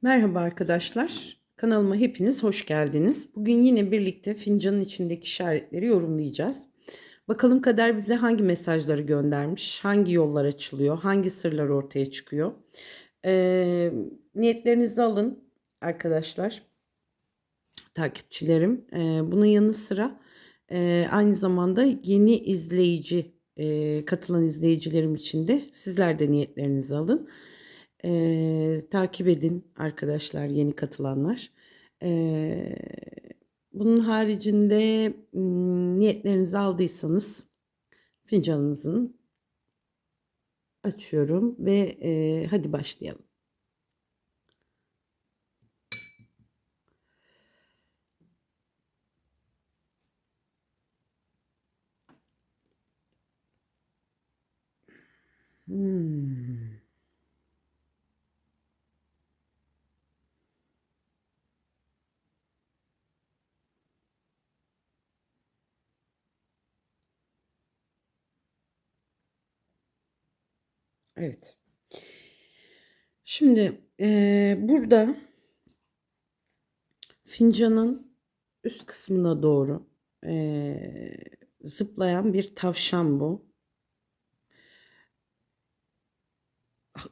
Merhaba arkadaşlar. Kanalıma hepiniz hoş geldiniz. Bugün yine birlikte fincanın içindeki işaretleri yorumlayacağız. Bakalım kader bize hangi mesajları göndermiş, hangi yollar açılıyor, hangi sırlar ortaya çıkıyor. Niyetlerinizi alın arkadaşlar, takipçilerim. Bunun yanı sıra aynı zamanda yeni izleyici, katılan izleyicilerim için de sizler de niyetlerinizi alın. Takip edin arkadaşlar, yeni katılanlar. Ee, Bunun haricinde niyetlerinizi aldıysanız fincanınızın açıyorum ve hadi başlayalım. Hmm. Evet. Şimdi burada fincanın üst kısmına doğru zıplayan bir tavşan bu.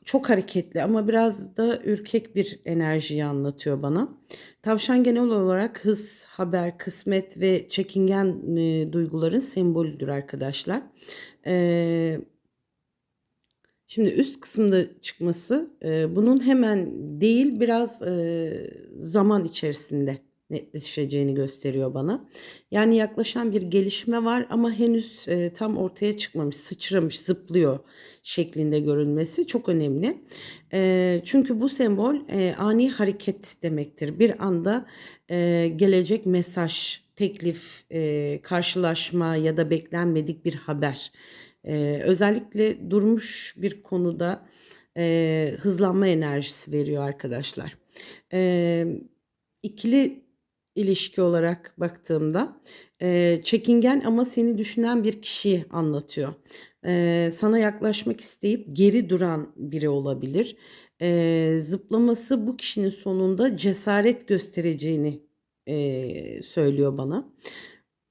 Çok hareketli ama biraz da ürkek bir enerjiyi anlatıyor bana. Tavşan genel olarak hız, haber, kısmet ve çekingen duyguların sembolüdür arkadaşlar. E, Şimdi üst kısımda çıkması bunun hemen değil biraz zaman içerisinde netleşeceğini gösteriyor bana. Yani yaklaşan bir gelişme var ama henüz tam ortaya çıkmamış, sıçramış, zıplıyor şeklinde görünmesi çok önemli. Çünkü bu sembol ani hareket demektir. Bir anda gelecek mesaj, teklif, karşılaşma ya da beklenmedik bir haber. Özellikle durmuş bir konuda hızlanma enerjisi veriyor arkadaşlar. İkili ilişki olarak baktığımda çekingen ama seni düşünen bir kişiyi anlatıyor. Sana yaklaşmak isteyip geri duran biri olabilir. Zıplaması bu kişinin sonunda cesaret göstereceğini söylüyor bana.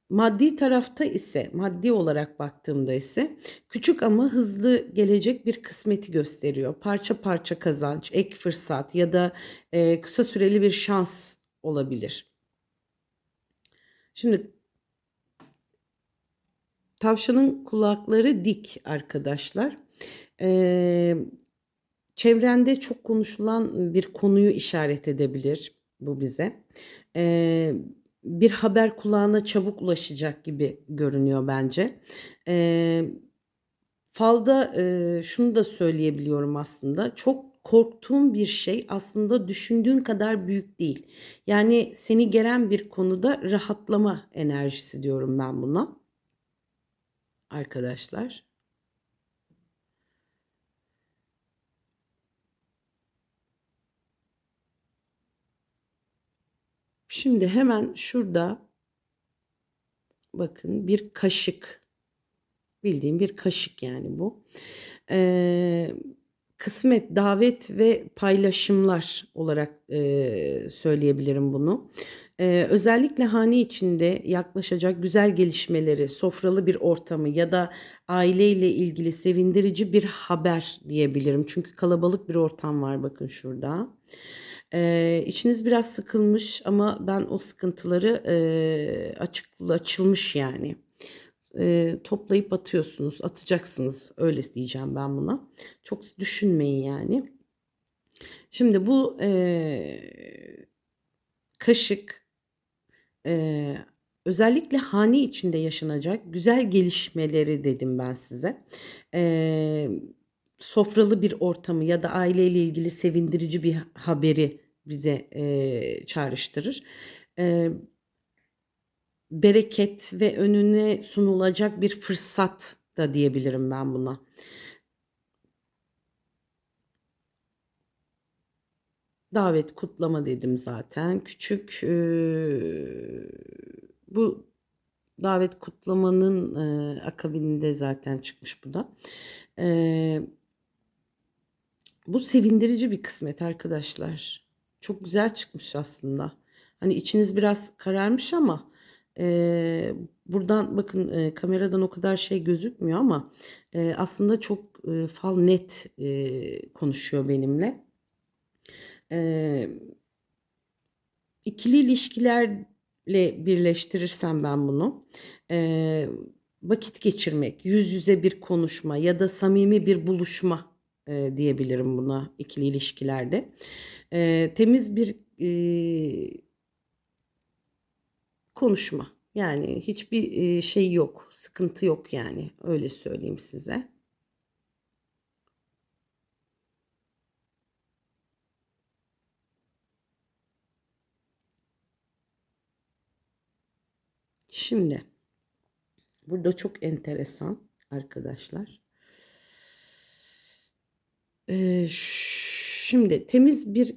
Maddi tarafta ise, maddi olarak baktığımda ise küçük ama hızlı gelecek bir kısmeti gösteriyor. Parça parça kazanç, ek fırsat ya da kısa süreli bir şans olabilir. Şimdi tavşanın kulakları dik arkadaşlar. E, Çevrende çok konuşulan bir konuyu işaret edebilir bu bize. Ee, Bir haber kulağına çabuk ulaşacak gibi görünüyor bence. Ee, Falda şunu da söyleyebiliyorum aslında. Çok korktuğun bir şey aslında düşündüğün kadar büyük değil. Yani seni gelen bir konuda rahatlama enerjisi diyorum ben buna arkadaşlar. Şimdi hemen şurada bakın bir kaşık. Bildiğim bir kaşık yani bu. Eee, Kısmet, davet ve paylaşımlar olarak söyleyebilirim bunu. Özellikle hane içinde yaklaşacak güzel gelişmeleri, sofralı bir ortamı ya da aileyle ilgili sevindirici bir haber diyebilirim. Çünkü kalabalık bir ortam var bakın şurada. İçiniz biraz sıkılmış ama ben o sıkıntıları açılmış yani toplayıp atıyorsunuz, atacaksınız. Öyle diyeceğim ben buna. Çok düşünmeyin yani. Şimdi bu kaşık özellikle hane içinde yaşanacak güzel gelişmeleri dedim ben size. Eee, Sofralı bir ortamı ya da aileyle ilgili sevindirici bir haberi bize çağrıştırır. Eee Bereket ve önüne sunulacak bir fırsat da diyebilirim ben buna. Davet, kutlama dedim zaten. Küçük, bu davet kutlamanın, akabinde zaten çıkmış bu da. Eee, Bu sevindirici bir kısmet arkadaşlar. Çok güzel çıkmış aslında. Hani içiniz biraz kararmış ama buradan bakın, kameradan o kadar şey gözükmüyor ama aslında çok fal net konuşuyor benimle. Eee İkili ilişkilerle birleştirirsem ben bunu, eee, vakit geçirmek, yüz yüze bir konuşma ya da samimi bir buluşma, diyebilirim buna ikili ilişkilerde. Temiz bir, konuşma. Yani hiçbir, şey yok, sıkıntı yok yani, öyle söyleyeyim size. Şimdi, burada çok enteresan arkadaşlar. Şimdi temiz bir,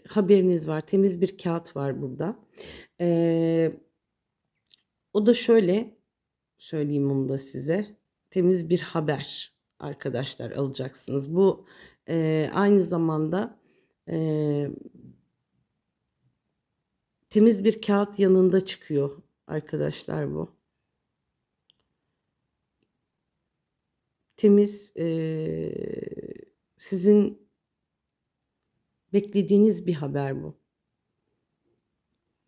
haberiniz var, temiz bir kağıt var burada. Eee, O da şöyle, söyleyeyim onu da size, temiz bir haber arkadaşlar alacaksınız. Bu, aynı zamanda, eee, temiz bir kağıt yanında çıkıyor arkadaşlar bu. Temiz, sizin beklediğiniz bir haber bu.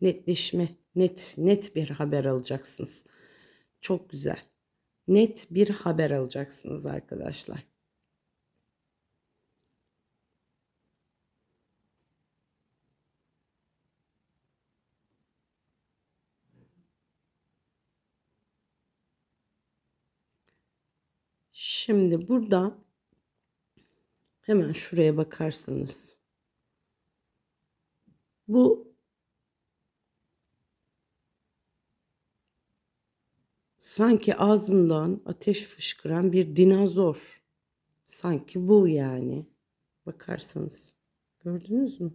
Netleşme, net bir haber alacaksınız. Çok güzel. Net bir haber alacaksınız arkadaşlar. Şimdi burada hemen şuraya bakarsanız bu sanki ağzından ateş fışkıran bir dinozor. Sanki bu yani. Bakarsanız. Gördünüz mü?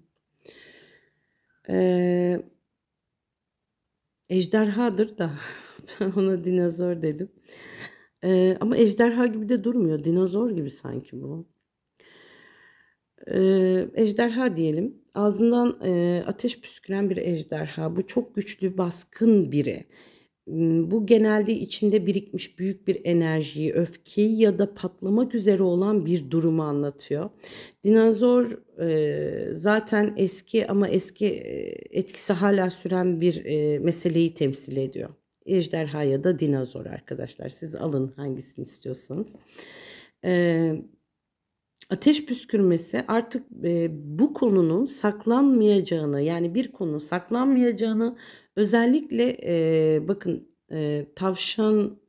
Ee, Ejderhadır da ben ona dinozor dedim. Ama ejderha gibi de durmuyor. Dinozor gibi sanki bu. Ejderha diyelim. Ağzından ateş püsküren bir ejderha. Bu çok güçlü, baskın biri. Bu genelde içinde birikmiş büyük bir enerjiyi, öfkeyi ya da patlamak üzere olan bir durumu anlatıyor. Dinozor zaten eski ama eski etkisi hala süren bir meseleyi temsil ediyor. Ejderha ya da dinozor arkadaşlar. Siz alın hangisini istiyorsanız. Eee Ateş püskürmesi artık, bu konunun saklanmayacağını, yani bir konunun saklanmayacağını özellikle, bakın, tavşan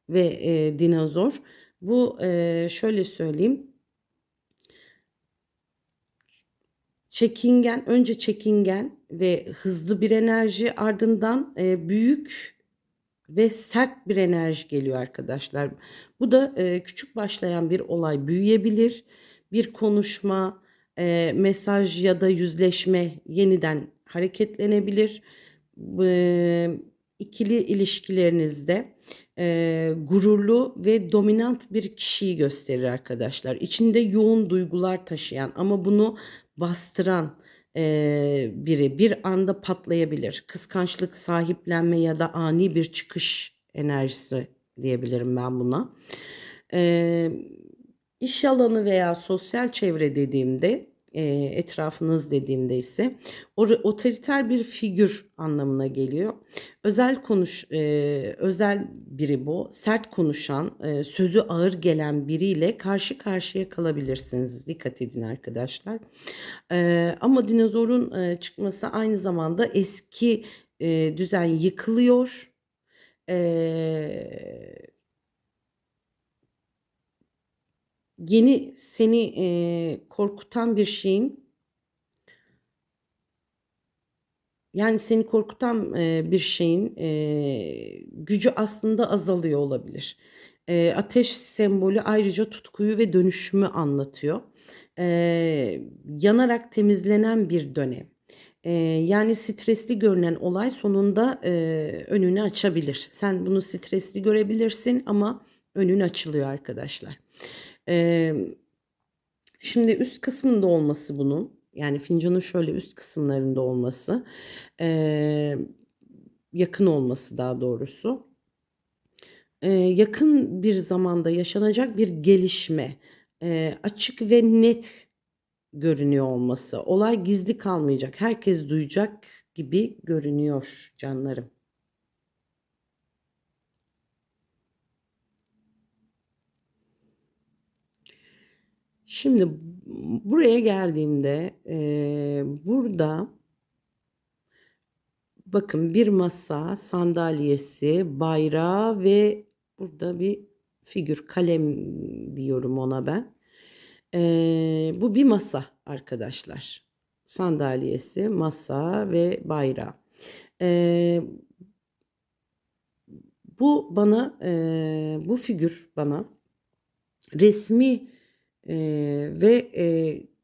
ve, dinozor bu, şöyle söyleyeyim, önce çekingen ve hızlı bir enerji ardından, büyük ve sert bir enerji geliyor arkadaşlar. Bu da küçük başlayan bir olay büyüyebilir. Bir konuşma, mesaj ya da yüzleşme yeniden hareketlenebilir. İkili ilişkilerinizde gururlu ve dominant bir kişiyi gösterir arkadaşlar. İçinde yoğun duygular taşıyan ama bunu bastıran biri bir anda patlayabilir. Kıskançlık, sahiplenme ya da ani bir çıkış enerjisi diyebilirim ben buna. Eee İş alanı veya sosyal çevre dediğimde, etrafınız dediğimde ise otoriter bir figür anlamına geliyor. Özel biri bu. Sert konuşan, sözü ağır gelen biriyle karşı karşıya kalabilirsiniz. Dikkat edin arkadaşlar. Ama dinozorun, çıkması aynı zamanda eski, düzen yıkılıyor. Eee Yeni seni, korkutan bir şeyin, yani seni korkutan, bir şeyin, gücü aslında azalıyor olabilir. Ateş sembolü ayrıca tutkuyu ve dönüşümü anlatıyor. Yanarak temizlenen bir dönem. Eee, Yani stresli görünen olay sonunda, önünü açabilir. Sen bunu stresli görebilirsin ama önün açılıyor arkadaşlar. Emm Şimdi üst kısmında olması bunun. Yani fincanın şöyle üst kısımlarında olması, eee, yakın olması daha doğrusu. Yakın bir zamanda yaşanacak bir gelişme, açık ve net görünüyor olması. Olay gizli kalmayacak, herkes duyacak gibi görünüyor canlarım. Şimdi buraya geldiğimde, burada bakın bir masa, sandalyesi, bayrağı ve burada bir figür, kalem diyorum ona ben. Bu bir masa arkadaşlar. Sandalyesi, masa ve bayrağı. Eee, bu figür bana resmi ve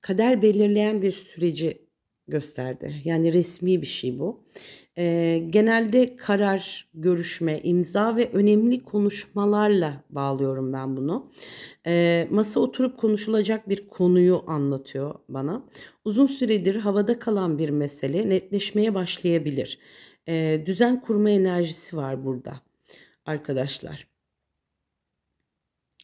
kader belirleyen bir süreci gösterdi. Yani resmi bir şey bu. Genelde karar, görüşme, imza ve önemli konuşmalarla bağlıyorum ben bunu. Masa oturup konuşulacak bir konuyu anlatıyor bana. Uzun süredir havada kalan bir mesele netleşmeye başlayabilir. Düzen kurma enerjisi var burada arkadaşlar.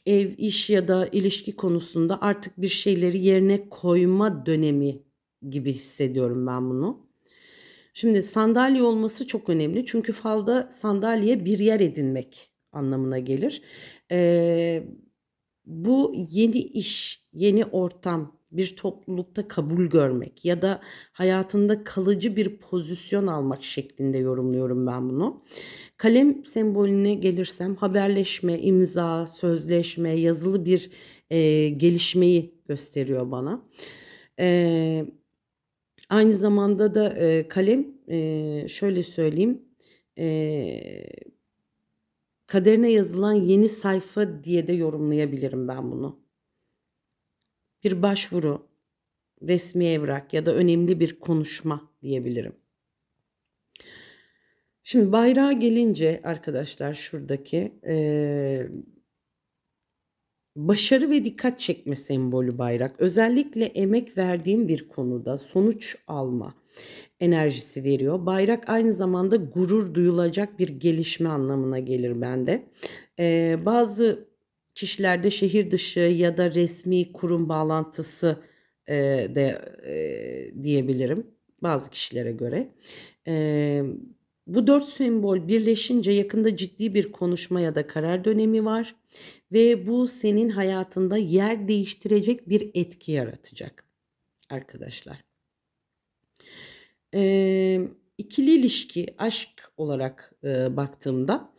Ev, iş ya da ilişki konusunda artık bir şeyleri yerine koyma dönemi gibi hissediyorum ben bunu. Şimdi sandalye olması çok önemli çünkü falda sandalye bir yer edinmek anlamına gelir. Eee, Bu yeni iş, yeni ortam, bir toplulukta kabul görmek ya da hayatında kalıcı bir pozisyon almak şeklinde yorumluyorum ben bunu. Kalem sembolüne gelirsem haberleşme, imza, sözleşme, yazılı bir gelişmeyi gösteriyor bana. Eee, Aynı zamanda da kalem şöyle söyleyeyim, eee, kaderine yazılan yeni sayfa diye de yorumlayabilirim ben bunu. Bir başvuru, resmi evrak ya da önemli bir konuşma diyebilirim. Şimdi bayrağa gelince arkadaşlar şuradaki başarı ve dikkat çekme sembolü bayrak. Özellikle emek verdiğim bir konuda sonuç alma enerjisi veriyor. Bayrak aynı zamanda gurur duyulacak bir gelişme anlamına gelir bende. Bazı kişilerde şehir dışı ya da resmi kurum bağlantısı diyebilirim bazı kişilere göre. Eee, Bu 4 sembol birleşince yakında ciddi bir konuşma ya da karar dönemi var ve bu senin hayatında yer değiştirecek bir etki yaratacak arkadaşlar. İkili ilişki, aşk olarak baktığımda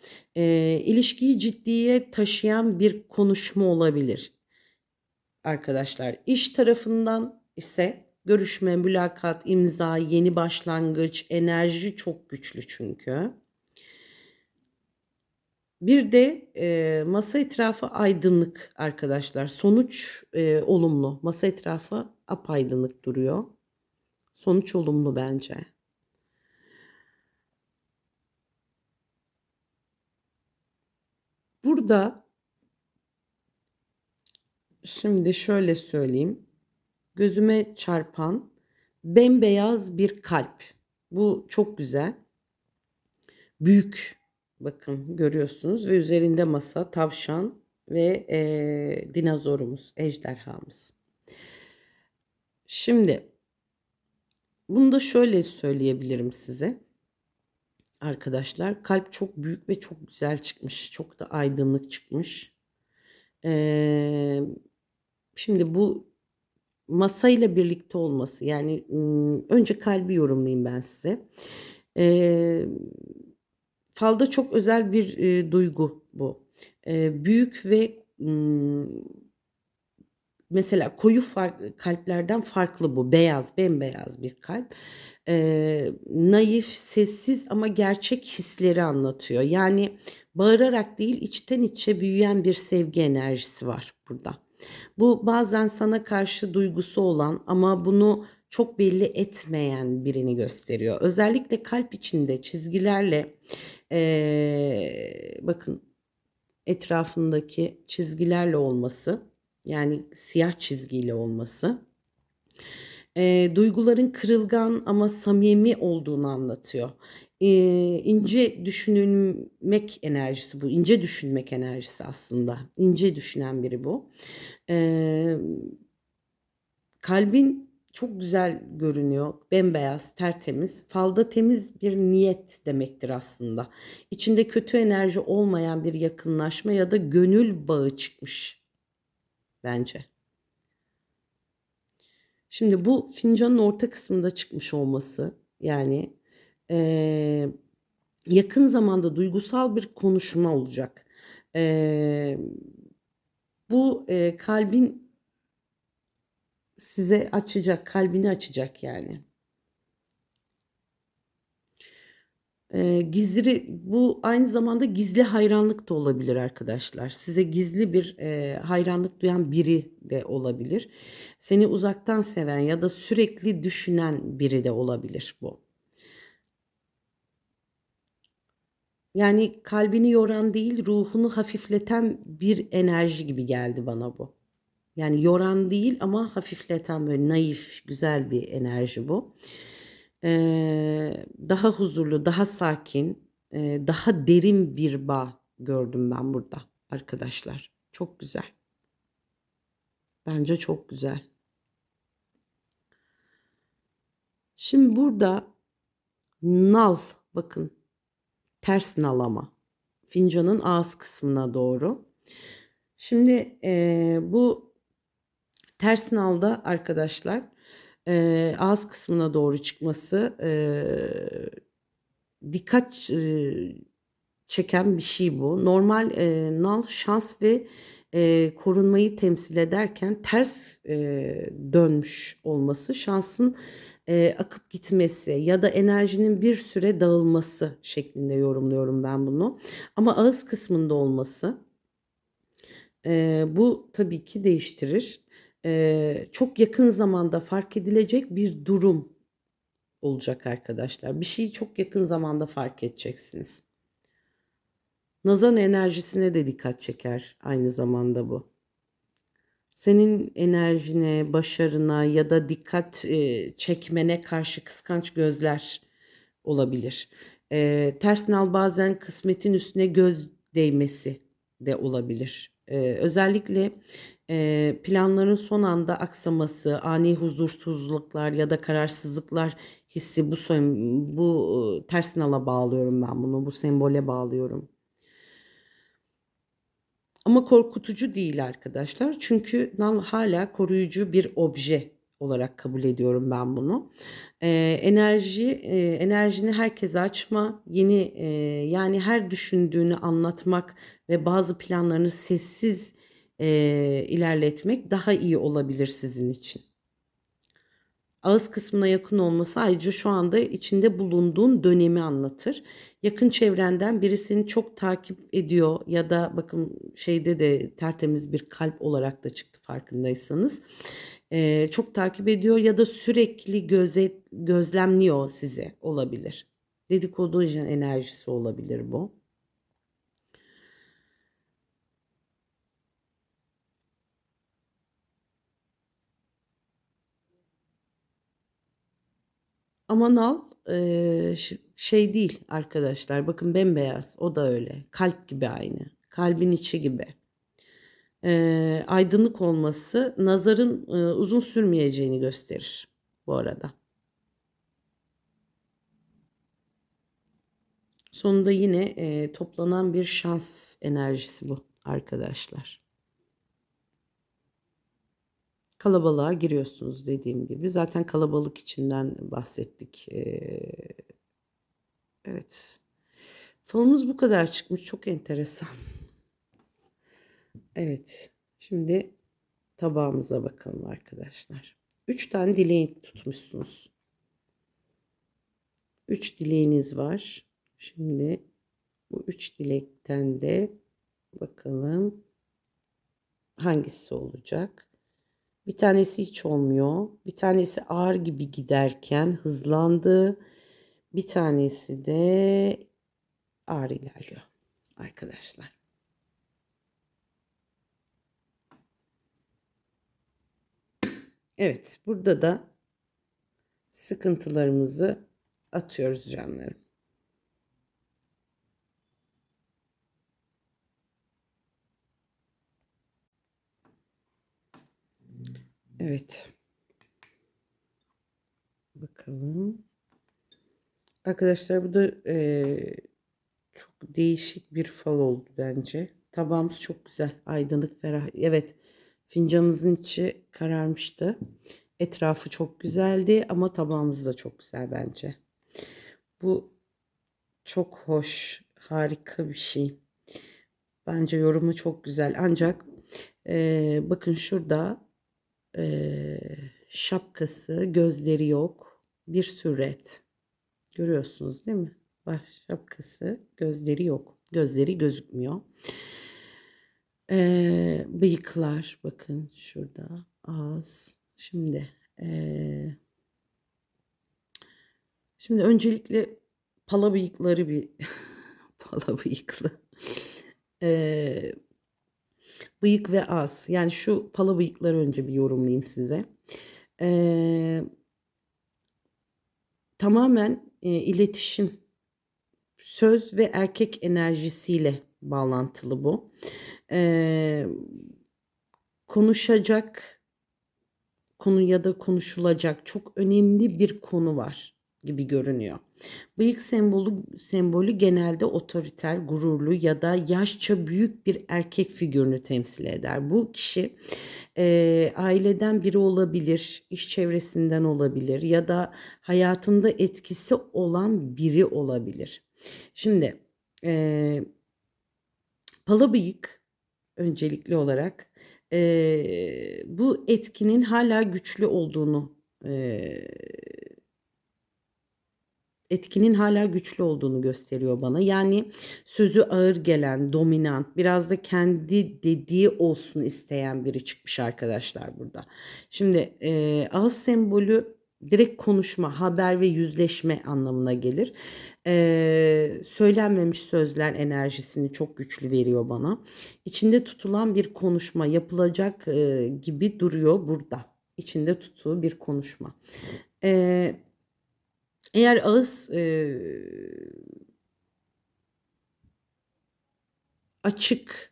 ilişkiyi ciddiye taşıyan bir konuşma olabilir arkadaşlar. İş tarafından ise görüşme, mülakat, imza, yeni başlangıç, enerji çok güçlü çünkü. Bir de masa etrafı aydınlık arkadaşlar. Sonuç olumlu. Masa etrafı apaydınlık duruyor. Sonuç olumlu bence. Burada şimdi şöyle söyleyeyim. Gözüme çarpan bembeyaz bir kalp. Bu çok güzel. Büyük. Bakın görüyorsunuz ve üzerinde masa, tavşan ve dinozorumuz, ejderhamız. Şimdi bunu da şöyle söyleyebilirim size. Arkadaşlar kalp çok büyük ve çok güzel çıkmış. Çok da aydınlık çıkmış. Eee, Şimdi bu masayla birlikte olması yani önce kalbi yorumlayayım ben size. Eee, Falda çok özel bir duygu bu. Büyük ve mesela koyu kalplerden farklı bu. Beyaz, bembeyaz bir kalp. Naif, sessiz ama gerçek hisleri anlatıyor. Yani bağırarak değil, içten içe büyüyen bir sevgi enerjisi var burada. Bu bazen sana karşı duygusu olan ama bunu çok belli etmeyen birini gösteriyor. Özellikle kalp içinde çizgilerle bakın etrafındaki çizgilerle olması yani siyah çizgiyle olması Duyguların kırılgan ama samimi olduğunu anlatıyor. İnce düşünülmek enerjisi bu. İnce düşünmek enerjisi aslında. İnce düşünen biri bu. Eee, Kalbin çok güzel görünüyor. Bembeyaz, tertemiz. Falda temiz bir niyet demektir aslında. İçinde kötü enerji olmayan bir yakınlaşma ya da gönül bağı çıkmış bence. Şimdi bu fincanın orta kısmında çıkmış olması, yani eee, yakın zamanda duygusal bir konuşma olacak. Eee, Bu kalbin size açacak, kalbini açacak yani. Bu aynı zamanda gizli hayranlık da olabilir arkadaşlar. Size gizli bir hayranlık duyan biri de olabilir. Seni uzaktan seven ya da sürekli düşünen biri de olabilir bu. Yani kalbini yoran değil, ruhunu hafifleten bir enerji gibi geldi bana bu. Yani yoran değil ama hafifleten, böyle naif, güzel bir enerji bu. Daha huzurlu, daha sakin, daha derin bir bağ gördüm ben burada arkadaşlar. Çok güzel. Bence çok güzel. Şimdi burada nal, bakın, ters nal ama fincanın ağız kısmına doğru. Şimdi bu ters nalda arkadaşlar ağız kısmına doğru çıkması dikkat çeken bir şey bu. Normal nal şans ve korunmayı temsil ederken ters dönmüş olması şansın akıp gitmesi ya da enerjinin bir süre dağılması şeklinde yorumluyorum ben bunu. Ama ağız kısmında olması bu tabii ki değiştirir. Çok yakın zamanda fark edilecek bir durum olacak arkadaşlar. Bir şeyi çok yakın zamanda fark edeceksiniz. Nazan enerjisine de dikkat çeker aynı zamanda bu. Senin enerjine, başarına ya da dikkat çekmene karşı kıskanç gözler olabilir. Ters nal bazen kısmetin üstüne göz değmesi de olabilir. Özellikle planların son anda aksaması, ani huzursuzluklar ya da kararsızlıklar hissi bu ters nala bağlıyorum ben bunu, bu sembole bağlıyorum. Ama korkutucu değil arkadaşlar. Çünkü nal hala koruyucu bir obje olarak kabul ediyorum ben bunu. Enerjini herkese açma, yani her düşündüğünü anlatmak ve bazı planlarını sessiz ilerletmek daha iyi olabilir sizin için. Ağız kısmına yakın olması ayrıca şu anda içinde bulunduğun dönemi anlatır. Yakın çevrenden birisini çok takip ediyor ya da bakın şeyde de tertemiz bir kalp olarak da çıktı farkındaysanız. Çok takip ediyor ya da sürekli gözlemliyor sizi olabilir. Dedikodu enerjisi olabilir bu. Ama nal şey değil arkadaşlar. Bakın bembeyaz. O da öyle. Kalp gibi aynı. Kalbin içi gibi. Aydınlık olması nazarın uzun sürmeyeceğini gösterir bu arada. Sonunda yine toplanan bir şans enerjisi bu arkadaşlar. Kalabalığa giriyorsunuz dediğim gibi. Zaten kalabalık içinden bahsettik. Evet. Falımız bu kadar çıkmış. Çok enteresan. Evet. Şimdi tabağımıza bakalım arkadaşlar. 3 tane dileği tutmuşsunuz. 3 dileğiniz var. Şimdi bu 3 dilekten de bakalım hangisi olacak? Bir tanesi hiç olmuyor. Bir tanesi ağır gibi giderken hızlandı. Bir tanesi de ağır ilerliyor arkadaşlar. Evet, burada da sıkıntılarımızı atıyoruz canlarım. Evet. Bakalım. Arkadaşlar bu da çok değişik bir fal oldu bence. Tabağımız çok güzel. Aydınlık, ferah. Evet. Fincanımızın içi kararmıştı. Etrafı çok güzeldi ama tabağımız da çok güzel bence. Bu çok hoş. Harika bir şey. Bence yorumu çok güzel. Ancak bakın şurada şapkası, gözleri yok. Bir süret. Görüyorsunuz değil mi? Baş şapkası, gözleri yok. Gözleri gözükmüyor. Bıyıklar bakın şurada. Ağız. Şimdi öncelikle pala bıyıkları bir pala bıyıklı. Ee, Bıyık ve ağız. Yani şu pala bıyıkları önce bir yorumlayayım size. Ee, Tamamen iletişim, söz ve erkek enerjisiyle bağlantılı bu. Ee, Konuşacak konu ya da konuşulacak çok önemli bir konu var gibi görünüyor. Bıyık sembolü genelde otoriter, gururlu ya da yaşça büyük bir erkek figürünü temsil eder. Bu kişi aileden biri olabilir, iş çevresinden olabilir ya da hayatında etkisi olan biri olabilir. Şimdi e, pala bıyık öncelikli olarak bu etkinin hala güçlü olduğunu eee, etkinin hala güçlü olduğunu gösteriyor bana. Yani sözü ağır gelen, dominant, biraz da kendi dediği olsun isteyen biri çıkmış arkadaşlar burada. Şimdi ağız sembolü direkt konuşma, haber ve yüzleşme anlamına gelir. Söylenmemiş sözler enerjisini çok güçlü veriyor bana. İçinde tutulan bir konuşma yapılacak gibi duruyor burada. İçinde tuttuğu bir konuşma. Eee Eğer ağız açık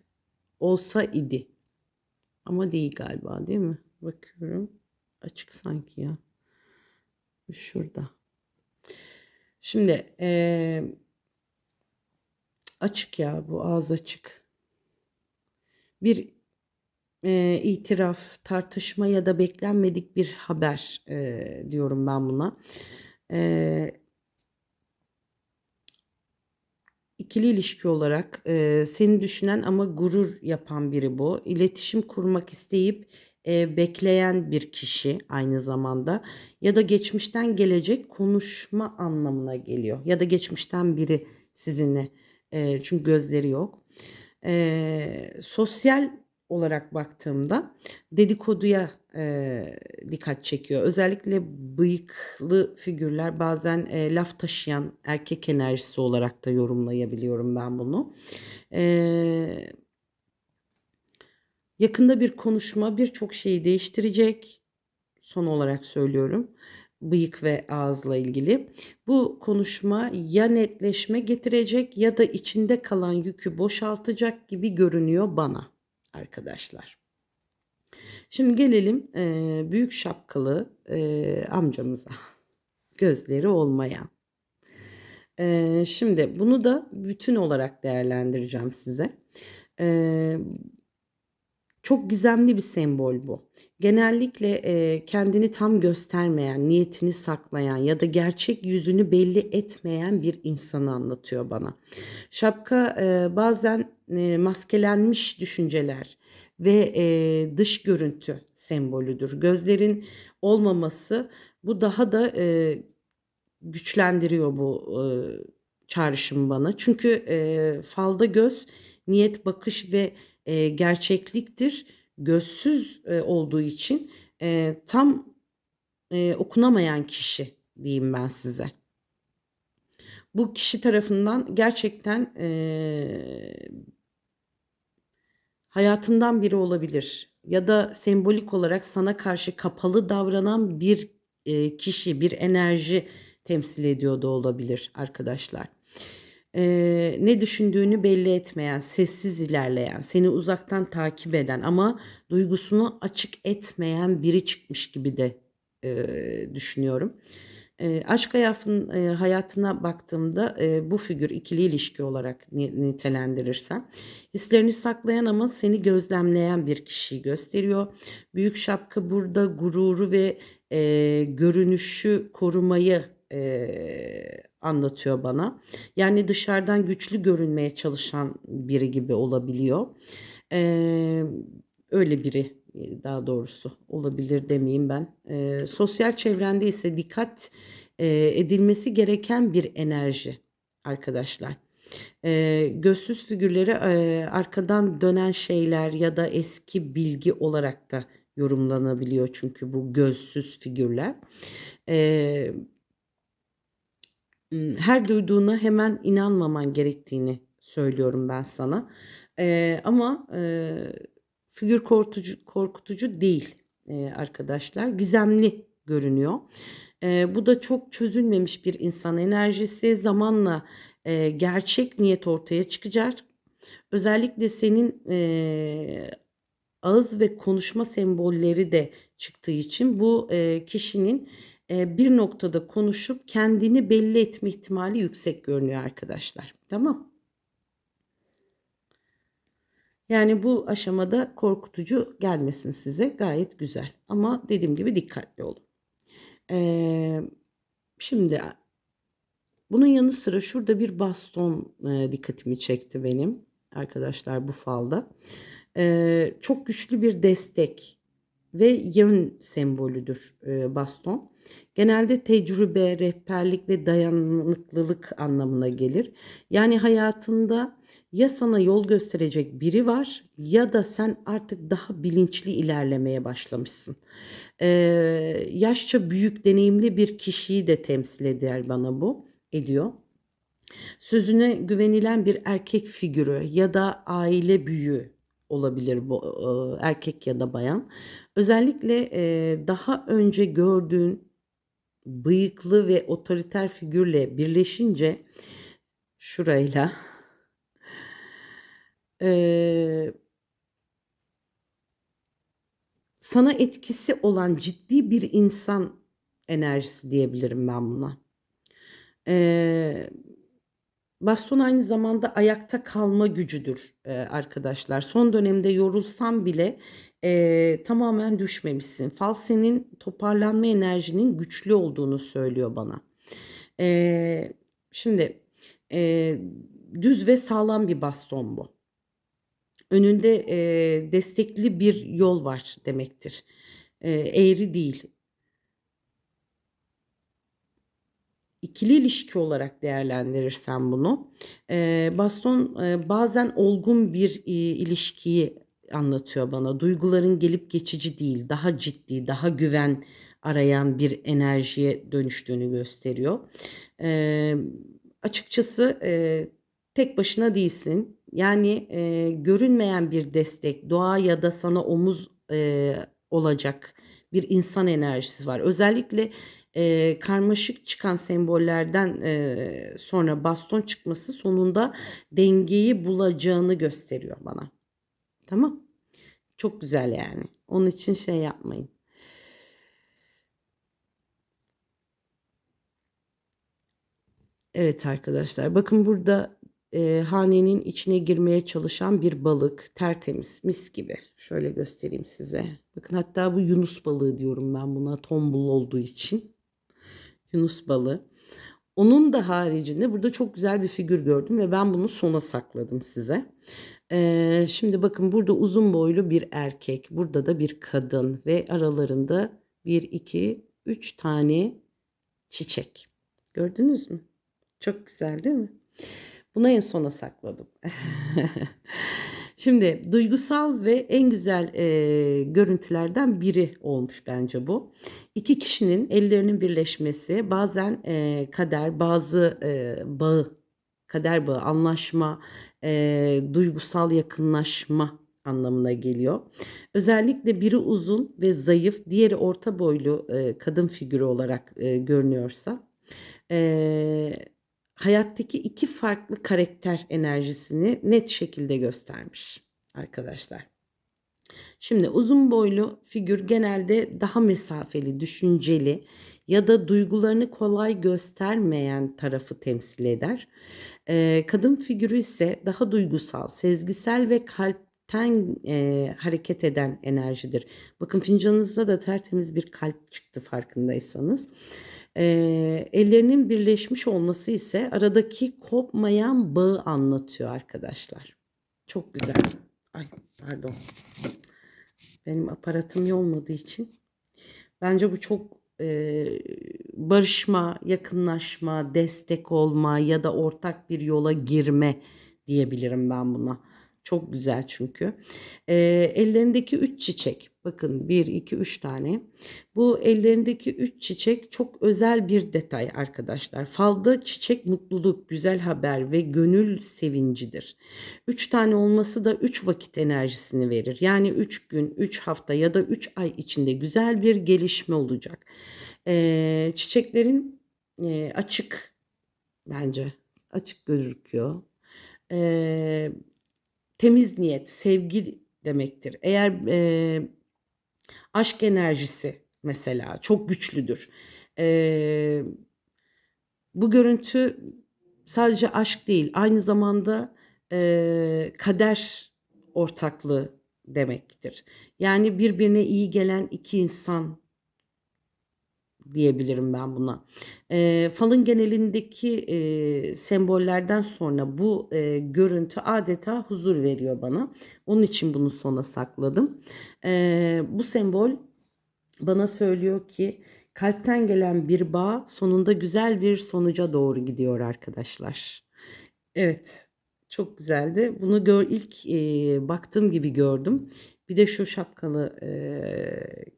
olsa idi ama değil galiba değil mi? Bakıyorum. Açık sanki ya. Şurada. Şimdi açık ya bu ağız açık. Bir itiraf, tartışma ya da beklenmedik bir haber diyorum ben buna. İkili ilişki olarak seni düşünen ama gurur yapan biri bu. İletişim kurmak isteyip bekleyen bir kişi aynı zamanda ya da geçmişten gelecek konuşma anlamına geliyor. Ya da geçmişten biri sizinle çünkü gözleri yok. Sosyal olarak baktığımda dedikoduya dikkat çekiyor. Özellikle bıyıklı figürler bazen laf taşıyan erkek enerjisi olarak da yorumlayabiliyorum ben bunu. E, Yakında bir konuşma birçok şeyi değiştirecek. Son olarak söylüyorum. Bıyık ve ağızla ilgili. Bu konuşma ya netleşme getirecek ya da içinde kalan yükü boşaltacak gibi görünüyor bana arkadaşlar. Şimdi gelelim büyük şapkalı amcamıza. Gözleri olmayan. Şimdi bunu da bütün olarak değerlendireceğim size. Eee, Çok gizemli bir sembol bu. Genellikle kendini tam göstermeyen, niyetini saklayan ya da gerçek yüzünü belli etmeyen bir insanı anlatıyor bana. Şapka bazen maskelenmiş düşünceler ve dış görüntü sembolüdür. Gözlerin olmaması bu daha da güçlendiriyor bu çağrışım bana. Çünkü falda göz, niyet, bakış ve gerçekliktir. Gözsüz olduğu için tam okunamayan kişi diyeyim ben size. Bu kişi tarafından gerçekten hayatından biri olabilir ya da sembolik olarak sana karşı kapalı davranan bir kişi, bir enerji temsil ediyor da olabilir arkadaşlar. Ne düşündüğünü belli etmeyen, sessiz ilerleyen, seni uzaktan takip eden ama duygusunu açık etmeyen biri çıkmış gibi de düşünüyorum. Aşk hayatına baktığımda bu figür ikili ilişki olarak nitelendirirsem hislerini saklayan ama seni gözlemleyen bir kişiyi gösteriyor. Büyük şapka burada gururu ve görünüşü korumayı anlatıyor bana. Yani dışarıdan güçlü görünmeye çalışan biri gibi olabiliyor. Eee, Öyle biri daha doğrusu olabilir demeyeyim ben. Sosyal çevrende ise dikkat edilmesi gereken bir enerji arkadaşlar. Gözsüz figürleri arkadan dönen şeyler ya da eski bilgi olarak da yorumlanabiliyor çünkü bu gözsüz figürler. Eee Her duyduğuna hemen inanmaman gerektiğini söylüyorum ben sana. Ama figür korkutucu değil arkadaşlar. Gizemli görünüyor. Bu da çok çözülmemiş bir insan enerjisi. Zamanla gerçek niyet ortaya çıkacak. Özellikle senin ağız ve konuşma sembolleri de çıktığı için bu kişinin bir noktada konuşup kendini belli etme ihtimali yüksek görünüyor arkadaşlar. Tamam. Yani bu aşamada korkutucu gelmesin size, gayet güzel. Ama dediğim gibi dikkatli olun. Ee, Şimdi bunun yanı sıra şurada bir baston dikkatimi çekti benim arkadaşlar bu falda. Çok güçlü bir destek ve yön sembolüdür baston. Genelde tecrübe, rehberlik ve dayanıklılık anlamına gelir. Yani hayatında ya sana yol gösterecek biri var ya da sen artık daha bilinçli ilerlemeye başlamışsın. Ee, Yaşça büyük, deneyimli bir kişiyi de temsil eder bana bu, ediyor. Sözüne güvenilen bir erkek figürü ya da aile büyüğü olabilir bu erkek ya da bayan. Özellikle daha önce gördüğün bıyıklı ve otoriter figürle birleşince şurayla e, sana etkisi olan ciddi bir insan enerjisi diyebilirim ben buna. E, Baston aynı zamanda ayakta kalma gücüdür arkadaşlar. Son dönemde yorulsam bile tamamen düşmemişsin. Fal senin toparlanma enerjinin güçlü olduğunu söylüyor bana. E, Şimdi e, düz ve sağlam bir baston bu. Önünde destekli bir yol var demektir. Eğri değil. İkili ilişki olarak değerlendirirsen bunu, baston bazen olgun bir ilişkiyi anlatıyor bana. Duyguların gelip geçici değil, daha ciddi, daha güven arayan bir enerjiye dönüştüğünü gösteriyor. E, Açıkçası tek başına değilsin. Yani görünmeyen bir destek, doğa ya da sana omuz olacak bir insan enerjisi var. Özellikle karmaşık çıkan sembollerden sonra baston çıkması sonunda dengeyi bulacağını gösteriyor bana. Tamam. Çok güzel yani. Onun için şey yapmayın. Evet arkadaşlar, bakın burada hanenin içine girmeye çalışan bir balık, tertemiz, mis gibi. Şöyle göstereyim size. Bakın hatta bu yunus balığı diyorum ben buna, tombul olduğu için. Yunus balığı. Onun da haricinde burada çok güzel bir figür gördüm ve ben bunu sona sakladım size. Şimdi bakın burada uzun boylu bir erkek, burada da bir kadın ve aralarında bir, iki, üç tane çiçek. Gördünüz mü? Çok güzel değil mi? Bunu en sona sakladım. Şimdi duygusal ve en güzel görüntülerden biri olmuş bence bu. İki kişinin ellerinin birleşmesi bazen kader, bazı bağı, kader bağı, anlaşma, duygusal yakınlaşma anlamına geliyor. Özellikle biri uzun ve zayıf, diğeri orta boylu kadın figürü olarak görünüyorsa, eee, hayattaki iki farklı karakter enerjisini net şekilde göstermiş arkadaşlar. Şimdi uzun boylu figür genelde daha mesafeli, düşünceli ya da duygularını kolay göstermeyen tarafı temsil eder. Kadın figürü ise daha duygusal, sezgisel ve kalpten hareket eden enerjidir. Bakın fincanınızda da tertemiz bir kalp çıktı farkındaysanız. Ellerinin birleşmiş olması ise aradaki kopmayan bağı anlatıyor arkadaşlar. Çok güzel. Ay pardon. Benim aparatım iyi olmadığı için. Bence bu çok barışma, yakınlaşma, destek olma ya da ortak bir yola girme diyebilirim ben buna. Çok güzel çünkü. Ellerindeki 3 çiçek. Bakın 1, 2, 3 tane. Bu ellerindeki 3 çiçek çok özel bir detay arkadaşlar. Falda çiçek mutluluk, güzel haber ve gönül sevincidir. 3 tane olması da 3 vakit enerjisini verir. Yani 3 gün, 3 hafta ya da 3 ay içinde güzel bir gelişme olacak. Çiçeklerin açık bence. Açık gözüküyor. Eee, Temiz niyet, sevgi demektir. Eğer aşk enerjisi mesela çok güçlüdür. Eee, Bu görüntü sadece aşk değil, aynı zamanda kader ortaklığı demektir. Yani birbirine iyi gelen iki insan diyebilirim ben buna. Falın genelindeki sembollerden sonra bu görüntü adeta huzur veriyor bana. Onun için bunu sona sakladım. Bu sembol bana söylüyor ki kalpten gelen bir bağ sonunda güzel bir sonuca doğru gidiyor arkadaşlar. Evet, çok güzeldi. Bunu ilk baktığım gibi gördüm. Bir de şu şapkalı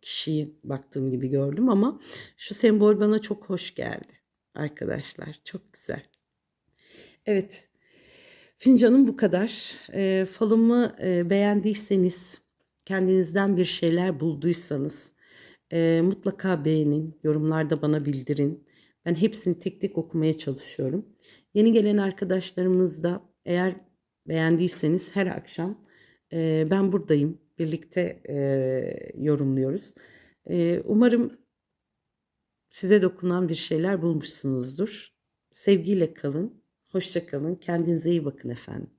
kişiyi baktığım gibi gördüm ama şu sembol bana çok hoş geldi arkadaşlar. Çok güzel. Evet, fincanım bu kadar. Falımı beğendiyseniz, kendinizden bir şeyler bulduysanız mutlaka beğenin, yorumlarda bana bildirin. Ben hepsini tek tek okumaya çalışıyorum. Yeni gelen arkadaşlarımız da eğer beğendiyseniz her akşam ben buradayım. Birlikte yorumluyoruz. Umarım size dokunan bir şeyler bulmuşsunuzdur. Sevgiyle kalın, hoşça kalın, kendinize iyi bakın efendim.